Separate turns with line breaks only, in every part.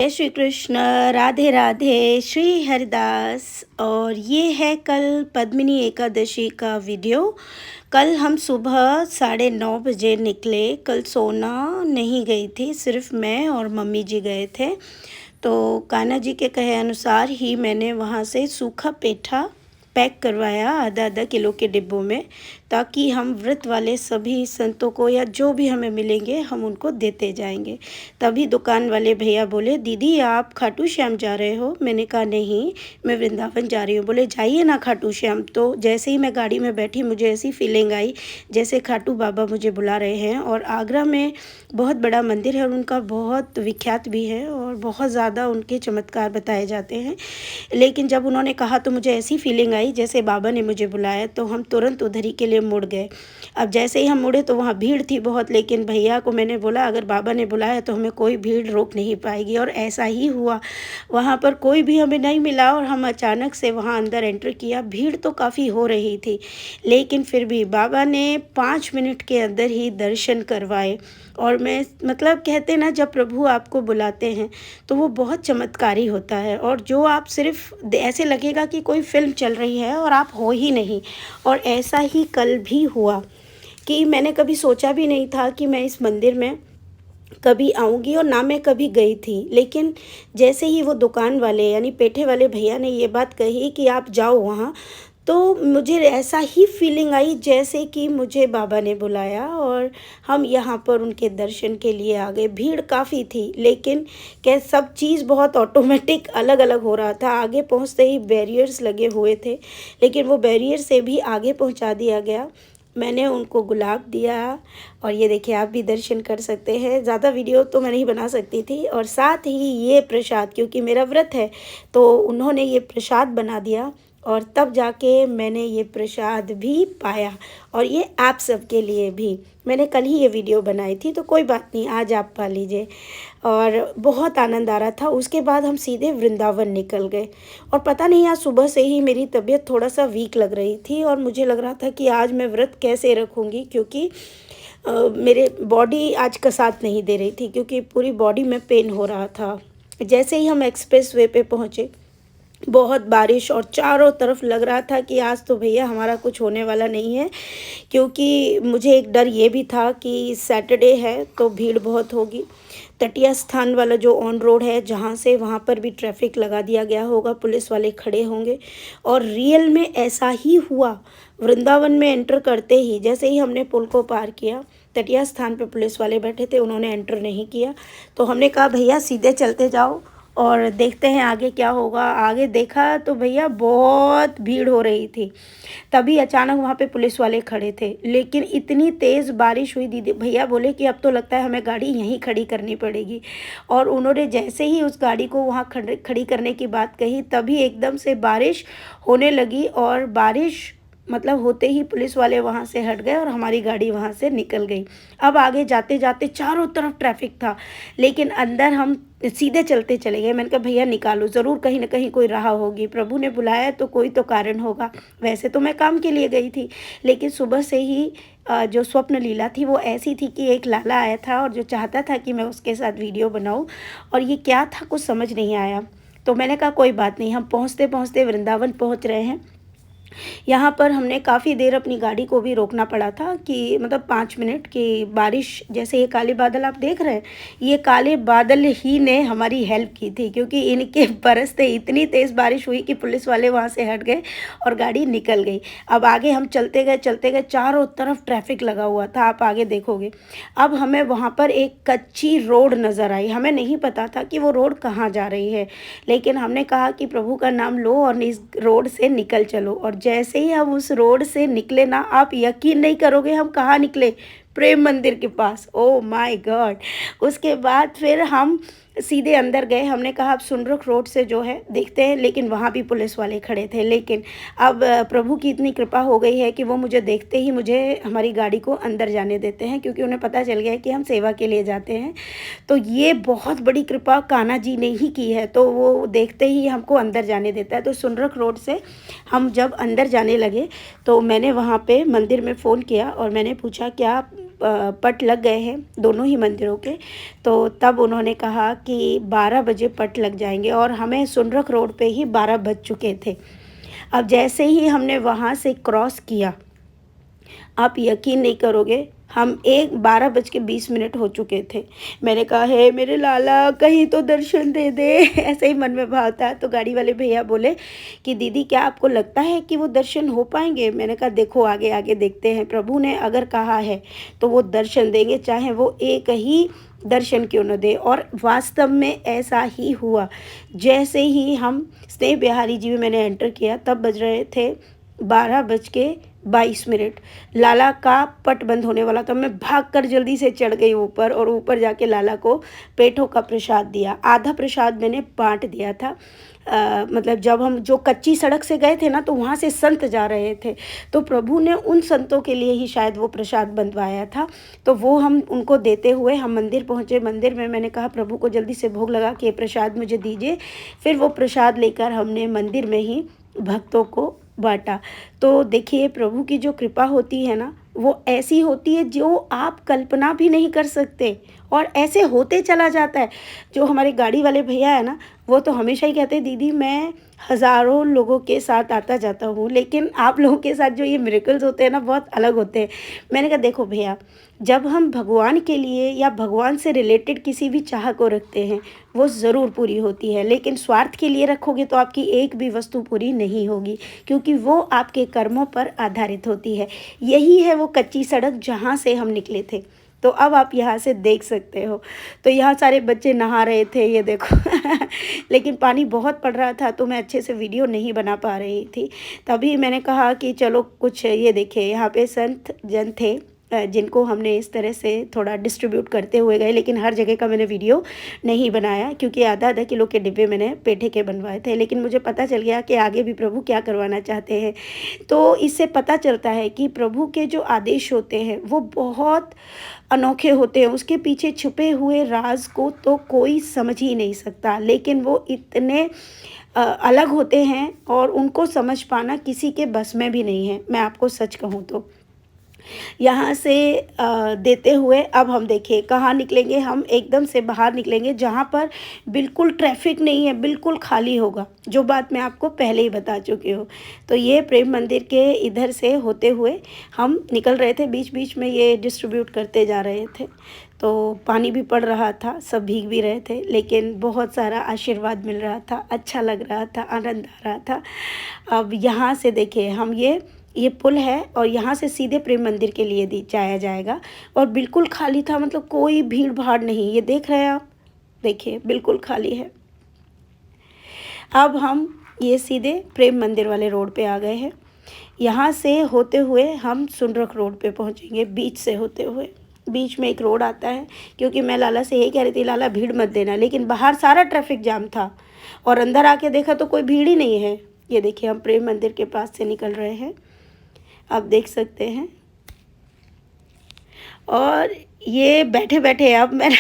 जय श्री कृष्ण। राधे राधे। श्री हरिदास। और ये है कल पद्मिनी एकादशी का वीडियो। कल हम सुबह 9:30 बजे निकले। कल सोना नहीं गई थी, सिर्फ मैं और मम्मी जी गए थे। तो कान्हा जी के कहे अनुसार ही मैंने वहाँ से सूखा पेठा पैक करवाया आधा आधा किलो के डिब्बों में, ताकि हम व्रत वाले सभी संतों को या जो भी हमें मिलेंगे हम उनको देते जाएंगे। तभी दुकान वाले भैया बोले, दीदी आप खाटू श्याम जा रहे हो? मैंने कहा नहीं, मैं वृंदावन जा रही हूँ। बोले जाइए ना खाटू श्याम। तो जैसे ही मैं गाड़ी में बैठी मुझे ऐसी फीलिंग आई जैसे खाटू बाबा मुझे बुला रहे हैं। और आगरा में बहुत बड़ा मंदिर है और उनका बहुत विख्यात भी है और बहुत ज़्यादा उनके चमत्कार बताए जाते हैं। लेकिन जब उन्होंने कहा तो मुझे ऐसी फीलिंग आई जैसे बाबा ने मुझे बुलाया, तो हम तुरंत उधर ही के लिए मुड़ गए। अब जैसे ही हम मुड़े तो वहाँ भीड़ थी बहुत, लेकिन भैया को मैंने बोला अगर बाबा ने बुलाया तो हमें कोई भीड़ रोक नहीं पाएगी। और ऐसा ही हुआ, वहाँ पर कोई भी हमें नहीं मिला और हम अचानक से वहाँ अंदर एंटर किया। भीड़ तो काफ़ी हो रही थी, लेकिन फिर भी बाबा ने 5 मिनट के अंदर ही दर्शन करवाए। और मैं मतलब कहते ना, जब प्रभु आपको बुलाते हैं तो वो बहुत चमत्कारी होता है। और जो आप सिर्फ ऐसे लगेगा कि कोई फिल्म चल रही है और आप हो ही नहीं। और ऐसा ही कल भी हुआ कि मैंने कभी सोचा भी नहीं था कि मैं इस मंदिर में कभी आऊँगी, और ना मैं कभी गई थी। लेकिन जैसे ही वो दुकान वाले यानी पेठे वाले भैया ने ये बात कही कि आप जाओ वहाँ, तो मुझे ऐसा ही फीलिंग आई जैसे कि मुझे बाबा ने बुलाया और हम यहाँ पर उनके दर्शन के लिए आ गए। भीड़ काफ़ी थी, लेकिन क्या सब चीज़ बहुत ऑटोमेटिक अलग अलग हो रहा था। आगे पहुँचते ही बैरियर्स लगे हुए थे, लेकिन वो बैरियर से भी आगे पहुँचा दिया गया। मैंने उनको गुलाब दिया और ये देखिए आप भी दर्शन कर सकते हैं। ज़्यादा वीडियो तो मैं नहीं बना सकती थी। और साथ ही ये प्रसाद, क्योंकि मेरा व्रत है तो उन्होंने ये प्रसाद बना दिया और तब जाके मैंने ये प्रसाद भी पाया। और ये आप सबके लिए भी मैंने कल ही ये वीडियो बनाई थी, तो कोई बात नहीं, आज आप पा लीजिए। और बहुत आनंद आ रहा था। उसके बाद हम सीधे वृंदावन निकल गए। और पता नहीं, आज सुबह से ही मेरी तबीयत थोड़ा सा वीक लग रही थी और मुझे लग रहा था कि आज मैं व्रत कैसे रखूँगी, क्योंकि मेरे बॉडी आज का साथ नहीं दे रही थी, क्योंकि पूरी बॉडी में पेन हो रहा था। जैसे ही हम एक्सप्रेस वे पे पहुँचे, बहुत बारिश और चारों तरफ लग रहा था कि आज तो भैया हमारा कुछ होने वाला नहीं है। क्योंकि मुझे एक डर ये भी था कि सैटरडे है तो भीड़ बहुत होगी। तटिया स्थान वाला जो ऑन रोड है जहाँ से, वहाँ पर भी ट्रैफिक लगा दिया गया होगा, पुलिस वाले खड़े होंगे। और रियल में ऐसा ही हुआ। वृंदावन में एंटर करते ही, जैसे ही हमने पुल को पार किया, तटिया स्थान पर पुलिस वाले बैठे थे, उन्होंने एंटर नहीं किया। तो हमने कहा भैया सीधे चलते जाओ और देखते हैं आगे क्या होगा। आगे देखा तो भैया बहुत भीड़ हो रही थी। तभी अचानक वहाँ पे पुलिस वाले खड़े थे, लेकिन इतनी तेज़ बारिश हुई, दीदी भैया बोले कि अब तो लगता है हमें गाड़ी यहीं खड़ी करनी पड़ेगी। और उन्होंने जैसे ही उस गाड़ी को वहाँ खड़ी करने की बात कही, तभी एकदम से बारिश होने लगी। और बारिश मतलब होते ही पुलिस वाले वहाँ से हट गए और हमारी गाड़ी वहाँ से निकल गई। अब आगे जाते जाते चारों तरफ ट्रैफिक था, लेकिन अंदर हम सीधे चलते चले गए। मैंने कहा भैया निकालो, ज़रूर कहीं ना कहीं कोई राह होगी, प्रभु ने बुलाया तो कोई तो कारण होगा। वैसे तो मैं काम के लिए गई थी, लेकिन सुबह से ही जो स्वप्न लीला थी वो ऐसी थी कि एक लाला आया था और जो चाहता था कि मैं उसके साथ वीडियो बनाऊँ, और ये क्या था कुछ समझ नहीं आया। तो मैंने कहा कोई बात नहीं, हम पहुँचते पहुँचते वृंदावन पहुँच रहे हैं। यहाँ पर हमने काफ़ी देर अपनी गाड़ी को भी रोकना पड़ा था, कि मतलब 5 मिनट की बारिश। जैसे ये काले बादल आप देख रहे हैं, ये काले बादल ही ने हमारी हेल्प की थी, क्योंकि इनके बरसते इतनी तेज़ बारिश हुई कि पुलिस वाले वहाँ से हट गए और गाड़ी निकल गई। अब आगे हम चलते गए, चारों तरफ ट्रैफिक लगा हुआ था, आप आगे देखोगे। अब हमें वहाँ पर एक कच्ची रोड नज़र आई। हमें नहीं पता था कि वो रोड कहाँ जा रही है, लेकिन हमने कहा कि प्रभु का नाम लो और इस रोड से निकल चलो। और जैसे ही हम उस रोड से निकले ना, आप यकीन नहीं करोगे हम कहाँ निकले, प्रेम मंदिर के पास। Oh my God. उसके बाद फिर हम सीधे अंदर गए। हमने कहा अब सुनरुख रोड से जो है देखते हैं, लेकिन वहाँ भी पुलिस वाले खड़े थे। लेकिन अब प्रभु की इतनी कृपा हो गई है कि वो मुझे देखते ही मुझे हमारी गाड़ी को अंदर जाने देते हैं, क्योंकि उन्हें पता चल गया है कि हम सेवा के लिए जाते हैं। तो ये बहुत बड़ी कृपा कान्हा जी ने ही की है, तो वो देखते ही हमको अंदर जाने देता है। तो सुनरुख रोड से हम जब अंदर जाने लगे तो मैंने वहाँ पर मंदिर में फ़ोन किया और मैंने पूछा क्या पट लग गए हैं दोनों ही मंदिरों के। तो तब उन्होंने कहा कि 12 बजे पट लग जाएंगे और हमें सुनरख रोड पे ही 12 बज चुके थे। अब जैसे ही हमने वहाँ से क्रॉस किया, आप यकीन नहीं करोगे, हम 12:20 हो चुके थे। मैंने कहा हे मेरे लाला कहीं तो दर्शन दे दे ऐसे ही मन में भाव था। तो गाड़ी वाले भैया बोले कि दीदी क्या आपको लगता है कि वो दर्शन हो पाएंगे? मैंने कहा देखो आगे आगे देखते हैं, प्रभु ने अगर कहा है तो वो दर्शन देंगे, चाहे वो एक ही दर्शन क्यों न दे। और वास्तव में ऐसा ही हुआ। जैसे ही हम स्नेह बिहारी जी में मैंने एंटर किया तब बज रहे थे 12:22। लाला का पट बंद होने वाला था। मैं भागकर जल्दी से चढ़ गई ऊपर और ऊपर जाके लाला को पेठों का प्रसाद दिया। आधा प्रसाद मैंने बांट दिया था। मतलब जब हम जो कच्ची सड़क से गए थे ना तो वहाँ से संत जा रहे थे, तो प्रभु ने उन संतों के लिए ही शायद वो प्रसाद बंधवाया था। तो वो हम उनको देते हुए हम मंदिर पहुँचे। मंदिर में मैंने कहा प्रभु को जल्दी से भोग लगा के प्रसाद मुझे दीजिए। फिर वो प्रसाद लेकर हमने मंदिर में ही भक्तों को बांटा। तो देखिए प्रभु की जो कृपा होती है ना, वो ऐसी होती है जो आप कल्पना भी नहीं कर सकते और ऐसे होते चला जाता है। जो हमारे गाड़ी वाले भैया है ना, वो तो हमेशा ही कहते हैं दीदी मैं हज़ारों लोगों के साथ आता जाता हूँ, लेकिन आप लोगों के साथ जो ये मिरेकल्स होते हैं ना बहुत अलग होते हैं। मैंने कहा देखो भैया, जब हम भगवान के लिए या भगवान से रिलेटेड किसी भी चाह को रखते हैं वो ज़रूर पूरी होती है, लेकिन स्वार्थ के लिए रखोगे तो आपकी एक भी वस्तु पूरी नहीं होगी, क्योंकि वो आपके कर्मों पर आधारित होती है। यही है वो कच्ची सड़क जहाँ से हम निकले थे। तो अब आप यहाँ से देख सकते हो। तो यहाँ सारे बच्चे नहा रहे थे, ये देखो लेकिन पानी बहुत पड़ रहा था तो मैं अच्छे से वीडियो नहीं बना पा रही थी। तभी मैंने कहा कि चलो कुछ ये देखिए यहाँ पे संत जन थे जिनको हमने इस तरह से थोड़ा डिस्ट्रीब्यूट करते हुए गए, लेकिन हर जगह का मैंने वीडियो नहीं बनाया क्योंकि आधा आधा किलो के डिब्बे मैंने पेठे के बनवाए थे। लेकिन मुझे पता चल गया कि आगे भी प्रभु क्या करवाना चाहते हैं। तो इससे पता चलता है कि प्रभु के जो आदेश होते हैं वो बहुत अनोखे होते हैं। उसके पीछे छुपे हुए राज को तो कोई समझ ही नहीं सकता, लेकिन वो इतने अलग होते हैं और उनको समझ पाना किसी के बस में भी नहीं है, मैं आपको सच कहूँ तो। यहाँ से देते हुए अब हम देखिए कहाँ निकलेंगे। हम एकदम से बाहर निकलेंगे जहाँ पर बिल्कुल ट्रैफिक नहीं है, बिल्कुल खाली होगा, जो बात मैं आपको पहले ही बता चुकी हूँ। तो ये प्रेम मंदिर के इधर से होते हुए हम निकल रहे थे। बीच बीच में ये डिस्ट्रीब्यूट करते जा रहे थे। तो पानी भी पड़ रहा था, सब भीग भी रहे थे, लेकिन बहुत सारा आशीर्वाद मिल रहा था, अच्छा लग रहा था, आनंद आ रहा था। अब यहाँ से देखिए हम ये पुल है और यहाँ से सीधे प्रेम मंदिर के लिए जाया जाएगा और बिल्कुल खाली था, मतलब कोई भीड़ भाड़ नहीं। ये देख रहे हैं आप, देखिए बिल्कुल खाली है। अब हम ये सीधे प्रेम मंदिर वाले रोड पे आ गए हैं। यहाँ से होते हुए हम सुनरख रोड पे पहुँचेंगे, बीच से होते हुए। बीच में एक रोड आता है, क्योंकि मैं लाला से यही कह रही थी लाला भीड़ मत देना, लेकिन बाहर सारा ट्रैफिक जाम था और अंदर आके देखा तो कोई भीड़ ही नहीं है। ये देखिए हम प्रेम मंदिर के पास से निकल रहे हैं, आप देख सकते हैं। और ये बैठे बैठे अब मैं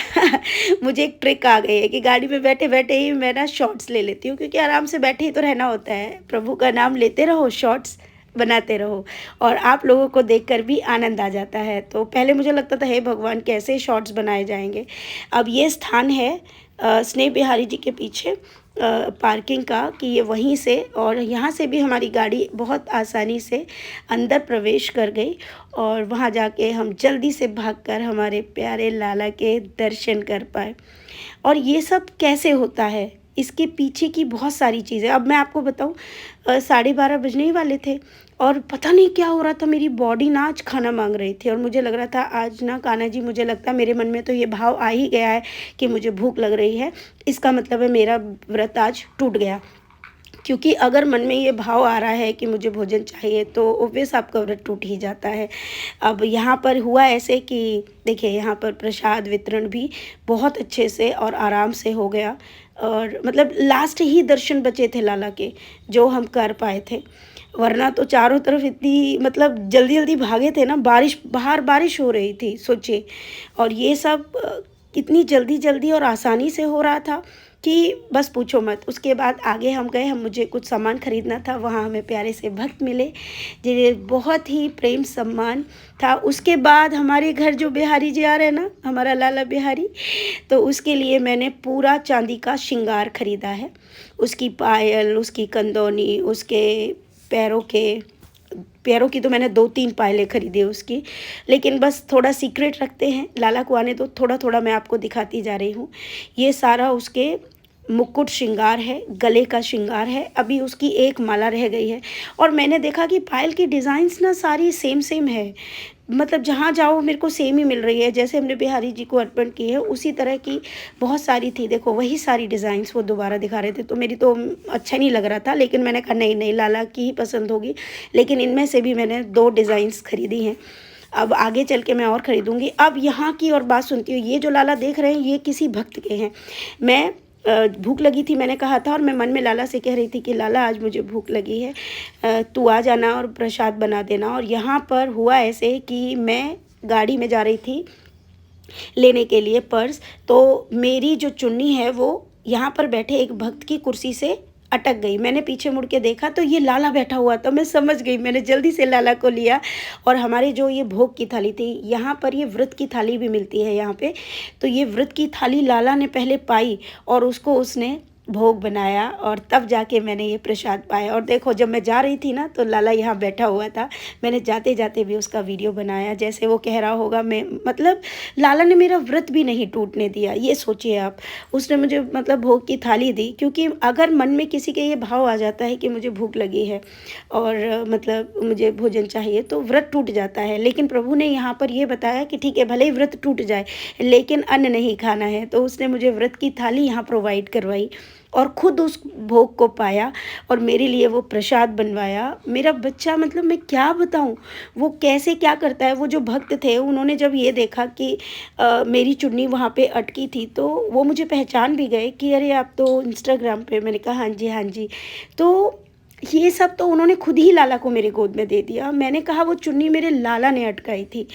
मुझे एक ट्रिक आ गई है कि गाड़ी में बैठे बैठे ही मैं ना शॉर्ट्स ले लेती हूँ, क्योंकि आराम से बैठे ही तो रहना होता है। प्रभु का नाम लेते रहो, शॉर्ट्स बनाते रहो और आप लोगों को देखकर भी आनंद आ जाता है। तो पहले मुझे लगता था हे भगवान कैसे शॉर्ट्स बनाए जाएंगे। अब ये स्थान है स्नेह बिहारी जी के पीछे पार्किंग का, कि ये वहीं से और यहाँ से भी हमारी गाड़ी बहुत आसानी से अंदर प्रवेश कर गई और वहाँ जाके हम जल्दी से भागकर हमारे प्यारे लाला के दर्शन कर पाए। और ये सब कैसे होता है, इसके पीछे की बहुत सारी चीज़ें अब मैं आपको बताऊं। 12:30 बजने ही वाले थे और पता नहीं क्या हो रहा था, मेरी बॉडी ना आज खाना मांग रही थी और मुझे लग रहा था आज ना कान्हा जी, मुझे लगता है मेरे मन में तो ये भाव आ ही गया है कि मुझे भूख लग रही है, इसका मतलब है मेरा व्रत आज टूट गया। क्योंकि अगर मन में ये भाव आ रहा है कि मुझे भोजन चाहिए तो ऑब्वियस आपका व्रत टूट ही जाता है। अब यहाँ पर हुआ ऐसे कि देखिए यहाँ पर प्रसाद वितरण भी बहुत अच्छे से और आराम से हो गया और मतलब लास्ट ही दर्शन बचे थे लाला के जो हम कर पाए थे, वरना तो चारों तरफ इतनी मतलब जल्दी जल्दी भागे थे ना, बाहर बारिश हो रही थी सोचिए, और ये सब कितनी जल्दी जल्दी और आसानी से हो रहा था कि बस पूछो मत। उसके बाद आगे हम गए, मुझे कुछ सामान ख़रीदना था, वहाँ हमें प्यारे से भक्त मिले जिन्हें बहुत ही प्रेम सम्मान था। उसके बाद हमारे घर जो बिहारी जी आ रहे हैं ना, हमारा लाला बिहारी, तो उसके लिए मैंने पूरा चांदी का श्रृंगार ख़रीदा है। उसकी पायल, उसकी कंदौनी, उसके पैरों की तो मैंने 2-3 पायलें ख़रीदी उसकी, लेकिन बस थोड़ा सीक्रेट रखते हैं, लाला को आने दो। थोड़ा थोड़ा मैं आपको दिखाती जा रही हूँ। ये सारा उसके मुकुट श्रृंगार है, गले का श्रृंगार है। अभी उसकी एक माला रह गई है और मैंने देखा कि पायल की डिज़ाइंस ना सारी सेम सेम है, मतलब जहाँ जाओ मेरे को सेम ही मिल रही है। जैसे हमने बिहारी जी को अर्पण की है उसी तरह की बहुत सारी थी। देखो वही सारी डिज़ाइंस वो दोबारा दिखा रहे थे, तो मेरी तो अच्छा नहीं लग रहा था, लेकिन मैंने कहा नहीं नहीं, लाला की ही पसंद होगी। लेकिन इनमें से भी मैंने 2 डिज़ाइंस खरीदी हैं। अब आगे चल के मैं और ख़रीदूँगी। अब यहाँ की और बात सुनती हूँ। ये जो लाला देख रहे हैं ये किसी भक्त के हैं। मैं भूख लगी थी, मैंने कहा था, और मैं मन में लाला से कह रही थी कि लाला आज मुझे भूख लगी है, तू आ जाना और प्रसाद बना देना। और यहाँ पर हुआ ऐसे कि मैं गाड़ी में जा रही थी लेने के लिए पर्स, तो मेरी जो चुन्नी है वो यहाँ पर बैठे एक भक्त की कुर्सी से अटक गई। मैंने पीछे मुड़ के देखा तो ये लाला बैठा हुआ था। मैं समझ गई, मैंने जल्दी से लाला को लिया। और हमारे जो ये भोग की थाली थी, यहाँ पर ये व्रत की थाली भी मिलती है यहाँ पे, तो ये व्रत की थाली लाला ने पहले पाई और उसको उसने भोग बनाया और तब जाके मैंने ये प्रसाद पाया। और देखो जब मैं जा रही थी ना तो लाला यहाँ बैठा हुआ था। मैंने जाते जाते भी उसका वीडियो बनाया, जैसे वो कह रहा होगा मैं, मतलब लाला ने मेरा व्रत भी नहीं टूटने दिया। ये सोचिए आप, उसने मुझे मतलब भोग की थाली दी, क्योंकि अगर मन में किसी के ये भाव आ जाता है कि मुझे भूख लगी है और मतलब मुझे भोजन चाहिए, तो व्रत टूट जाता है। लेकिन प्रभु ने यहाँ पर ये बताया कि ठीक है, भले ही व्रत टूट जाए लेकिन अन्न नहीं खाना है, तो उसने मुझे व्रत की थाली यहाँ प्रोवाइड करवाई और ख़ुद उस भोग को पाया और मेरे लिए वो प्रसाद बनवाया। मेरा बच्चा, मतलब मैं क्या बताऊँ वो कैसे क्या करता है। वो जो भक्त थे उन्होंने जब ये देखा कि मेरी चुन्नी वहाँ पे अटकी थी तो वो मुझे पहचान भी गए कि अरे आप तो इंस्टाग्राम पे। मैंने कहा हाँ जी हाँ जी। तो ये सब तो उन्होंने खुद ही लाला को मेरे गोद में दे दिया। मैंने कहा वो चुन्नी मेरे लाला ने अटकाई थी,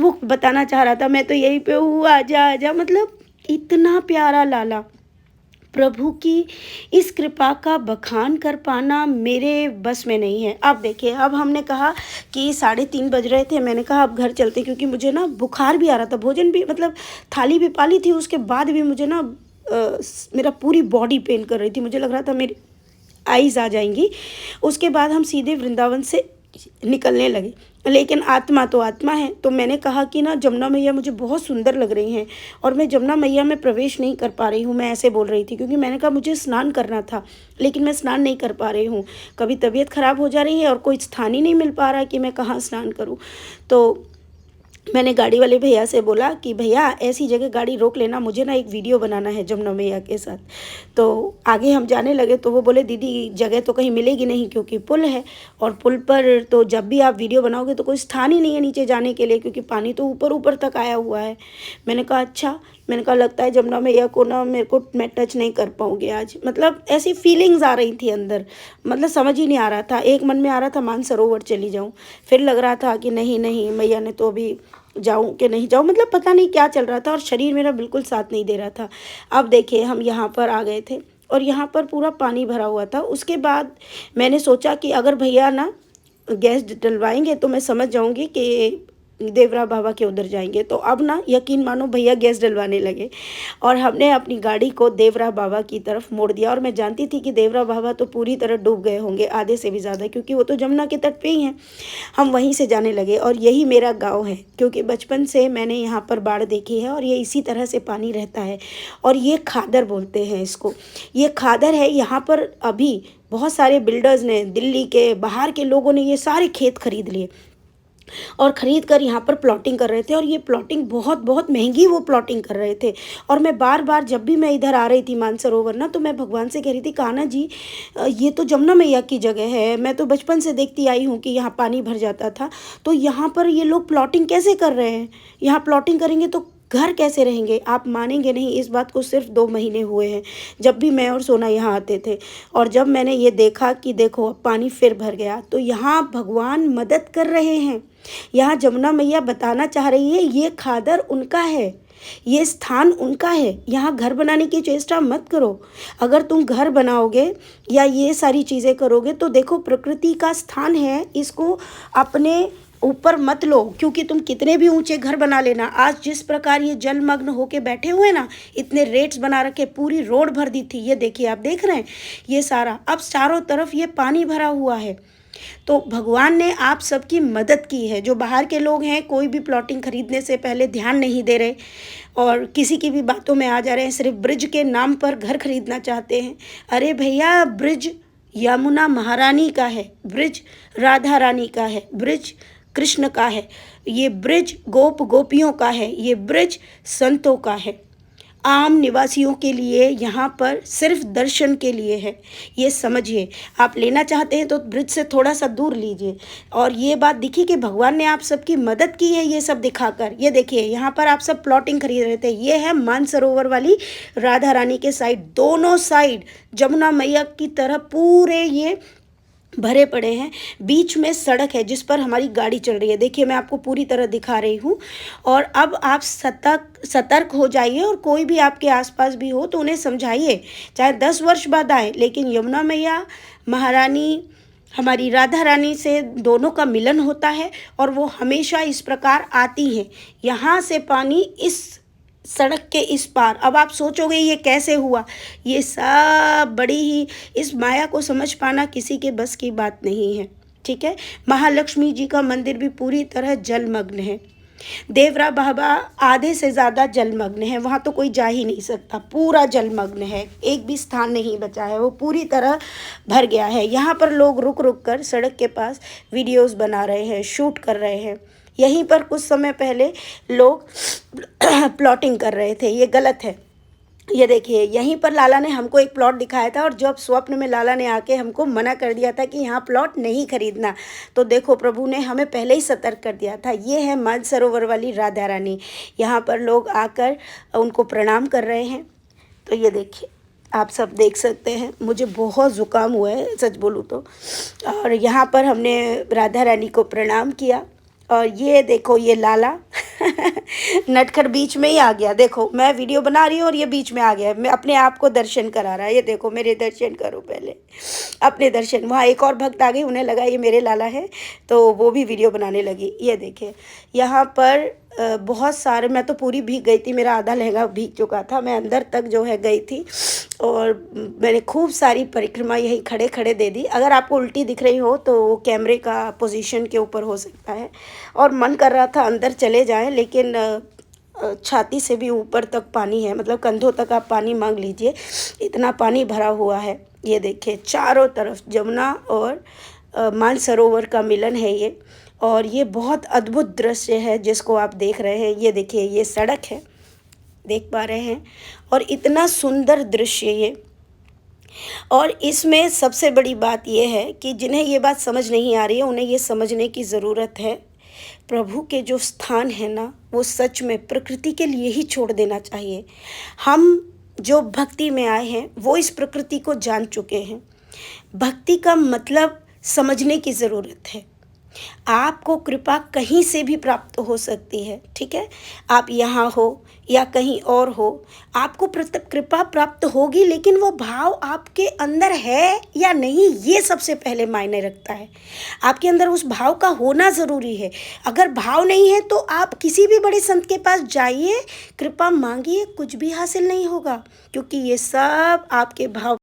वो बताना चाह रहा था मैं तो यहीं पे हूँ, आजा आजा। मतलब इतना प्यारा लाला। प्रभु की इस कृपा का बखान कर पाना मेरे बस में नहीं है। अब देखिए, अब हमने कहा कि 3:30 बज रहे थे, मैंने कहा अब घर चलते, क्योंकि मुझे ना बुखार भी आ रहा था। भोजन भी, मतलब थाली भी पाली थी, उसके बाद भी मुझे ना मेरा पूरी बॉडी पेन कर रही थी। मुझे लग रहा था मेरी आईज़ आ जाएंगी। उसके बाद हम सीधे वृंदावन से निकलने लगे, लेकिन आत्मा तो आत्मा है। तो मैंने कहा कि ना जमुना मैया मुझे बहुत सुंदर लग रही हैं और मैं जमुना मैया में प्रवेश नहीं कर पा रही हूँ। मैं ऐसे बोल रही थी क्योंकि मैंने कहा मुझे स्नान करना था, लेकिन मैं स्नान नहीं कर पा रही हूँ। कभी तबीयत ख़राब हो जा रही है और कोई स्थान ही नहीं मिल पा रहा कि मैं कहाँ स्नान करूँ। तो मैंने गाड़ी वाले भैया से बोला कि भैया ऐसी जगह गाड़ी रोक लेना, मुझे ना एक वीडियो बनाना है जमुना मैया के साथ। तो आगे हम जाने लगे तो वो बोले दीदी जगह तो कहीं मिलेगी नहीं, क्योंकि पुल है और पुल पर तो जब भी आप वीडियो बनाओगे तो कोई स्थान ही नहीं है नीचे जाने के लिए, क्योंकि पानी तो ऊपर ऊपर तक आया हुआ है। मैंने कहा अच्छा। मैंने कहा लगता है जमुना मैया को ना मैं टच नहीं कर पाऊँगी आज। मतलब ऐसी फीलिंग्स आ रही थी अंदर, मतलब समझ ही नहीं आ रहा था। एक मन में आ रहा था मानसरोवर चली जाऊँ, फिर लग रहा था कि नहीं नहीं मैया ने तो अभी जाऊँ कि नहीं जाऊँ, मतलब पता नहीं क्या चल रहा था और शरीर मेरा बिल्कुल साथ नहीं दे रहा था। अब देखिए हम यहाँ पर आ गए थे और यहाँ पर पूरा पानी भरा हुआ था। उसके बाद मैंने सोचा कि अगर भैया ना गैस डलवाएंगे तो मैं समझ जाऊँगी कि देवरा बाबा के उधर जाएंगे। तो अब ना यकीन मानो भैया गैस डलवाने लगे और हमने अपनी गाड़ी को देवरा बाबा की तरफ मोड़ दिया। और मैं जानती थी कि देवरा बाबा तो पूरी तरह डूब गए होंगे, आधे से भी ज़्यादा, क्योंकि वो तो जमुना के तट पे ही हैं। हम वहीं से जाने लगे और यही मेरा गांव है, क्योंकि बचपन से मैंने यहाँ पर बाढ़ देखी है और ये इसी तरह से पानी रहता है। और ये खादर बोलते हैं इसको, ये खादर है। यहाँ पर अभी बहुत सारे बिल्डर्स ने, दिल्ली के बाहर के लोगों ने ये सारे खेत खरीद लिए और ख़रीद कर यहाँ पर प्लॉटिंग कर रहे थे। और ये प्लॉटिंग बहुत बहुत महंगी वो प्लॉटिंग कर रहे थे। और मैं बार बार जब भी मैं इधर आ रही थी मानसरोवर ना, तो मैं भगवान से कह रही थी कान्हा जी ये तो जमुना मैया की जगह है, मैं तो बचपन से देखती आई हूँ कि यहाँ पानी भर जाता था, तो यहाँ पर ये लोग प्लॉटिंग कैसे कर रहे हैं? यहाँ प्लॉटिंग करेंगे तो घर कैसे रहेंगे? आप मानेंगे नहीं, इस बात को सिर्फ 2 महीने हुए हैं जब भी मैं और सोना यहाँ आते थे। और जब मैंने ये देखा कि देखो अब पानी फिर भर गया, तो यहाँ भगवान मदद कर रहे हैं। यहाँ जमुना मैया बताना चाह रही है ये खादर उनका है, ये स्थान उनका है, यहाँ घर बनाने की चेष्टा मत करो। अगर तुम घर बनाओगे या ये सारी चीज़ें करोगे तो देखो प्रकृति का स्थान है, इसको अपने ऊपर मत लो, क्योंकि तुम कितने भी ऊंचे घर बना लेना, आज जिस प्रकार ये जलमग्न होके बैठे हुए ना, इतने रेट्स बना रखे, पूरी रोड भर दी थी। ये देखिए, आप देख रहे हैं ये सारा, अब चारों तरफ ये पानी भरा हुआ है। तो भगवान ने आप सबकी मदद की है। जो बाहर के लोग हैं, कोई भी प्लॉटिंग खरीदने से पहले ध्यान नहीं दे रहे और किसी की भी बातों में आ जा रहे हैं, सिर्फ ब्रिज के नाम पर घर खरीदना चाहते हैं। अरे भैया, ब्रिज यमुना महारानी का है, ब्रिज राधा रानी का है, ब्रिज कृष्ण का है, ये ब्रिज गोप गोपियों का है, ये ब्रिज संतों का है। आम निवासियों के लिए यहाँ पर सिर्फ दर्शन के लिए है, ये समझिए। आप लेना चाहते हैं तो ब्रिज से थोड़ा सा दूर लीजिए। और ये बात दिखी कि भगवान ने आप सबकी मदद की है ये सब दिखाकर। ये देखिए, यहाँ पर आप सब प्लॉटिंग खरीद रहे थे, ये है मानसरोवर वाली राधा रानी के साइड, दोनों साइड जमुना मैया की तरह पूरे ये भरे पड़े हैं। बीच में सड़क है जिस पर हमारी गाड़ी चल रही है। देखिए, मैं आपको पूरी तरह दिखा रही हूँ। और अब आप सतर्क हो जाइए, और कोई भी आपके आसपास भी हो तो उन्हें समझाइए, चाहे 10 वर्ष बाद आए, लेकिन यमुना मैया महारानी हमारी राधा रानी से दोनों का मिलन होता है और वो हमेशा इस प्रकार आती हैं। यहाँ से पानी इस सड़क के इस पार। अब आप सोचोगे ये कैसे हुआ, ये सब बड़ी ही, इस माया को समझ पाना किसी के बस की बात नहीं है, ठीक है। महालक्ष्मी जी का मंदिर भी पूरी तरह जलमग्न है। देवरा बाबा आधे से ज़्यादा जलमग्न है, वहाँ तो कोई जा ही नहीं सकता, पूरा जलमग्न है, एक भी स्थान नहीं बचा है, वो पूरी तरह भर गया है। यहाँ पर लोग रुक रुक कर सड़क के पास वीडियोस बना रहे हैं, शूट कर रहे हैं। यहीं पर कुछ समय पहले लोग प्लॉटिंग कर रहे थे, ये गलत है। ये देखिए, यहीं पर लाला ने हमको एक प्लॉट दिखाया था, और जब स्वप्न में लाला ने आके हमको मना कर दिया था कि यहाँ प्लॉट नहीं खरीदना, तो देखो प्रभु ने हमें पहले ही सतर्क कर दिया था। ये है मानसरोवर वाली राधा रानी, यहाँ पर लोग आकर उनको प्रणाम कर रहे हैं। तो ये देखिए, आप सब देख सकते हैं, मुझे बहुत ज़ुकाम हुआ है सच बोलूँ तो। और यहाँ पर हमने राधा रानी को प्रणाम किया। और ये देखो, ये लाला नटखट बीच में ही आ गया। देखो, मैं वीडियो बना रही हूँ और ये बीच में आ गया, मैं अपने आप को दर्शन करा रहा है। ये देखो, मेरे दर्शन करो पहले, अपने दर्शन। वहाँ एक और भक्त आ गई, उन्हें लगा ये मेरे लाला है, तो वो भी वीडियो बनाने लगी। ये देखिए, यहाँ पर बहुत सारे, मैं तो पूरी भीग गई थी, मेरा आधा लहंगा भीग चुका था, मैं अंदर तक जो है गई थी, और मैंने खूब सारी परिक्रमा यहीं खड़े खड़े दे दी। अगर आपको उल्टी दिख रही हो तो वो कैमरे का पोजीशन के ऊपर हो सकता है। और मन कर रहा था अंदर चले जाएं, लेकिन छाती से भी ऊपर तक पानी है, मतलब कंधों तक आप पानी मांग लीजिए, इतना पानी भरा हुआ है। ये देखिए, चारों तरफ जमुना और मानसरोवर का मिलन है ये, और ये बहुत अद्भुत दृश्य है जिसको आप देख रहे हैं। ये देखिए, ये सड़क है, देख पा रहे हैं, और इतना सुंदर दृश्य ये। और इसमें सबसे बड़ी बात ये है कि जिन्हें ये बात समझ नहीं आ रही है, उन्हें ये समझने की ज़रूरत है, प्रभु के जो स्थान है ना, वो सच में प्रकृति के लिए ही छोड़ देना चाहिए। हम जो भक्ति में आए हैं वो इस प्रकृति को जान चुके हैं। भक्ति का मतलब समझने की ज़रूरत है। आपको कृपा कहीं से भी प्राप्त हो सकती है, ठीक है। आप यहाँ हो या कहीं और हो, आपको कृपा प्राप्त होगी, लेकिन वो भाव आपके अंदर है या नहीं, ये सबसे पहले मायने रखता है। आपके अंदर उस भाव का होना ज़रूरी है। अगर भाव नहीं है तो आप किसी भी बड़े संत के पास जाइए, कृपा मांगिए, कुछ भी हासिल नहीं होगा, क्योंकि ये सब आपके भाव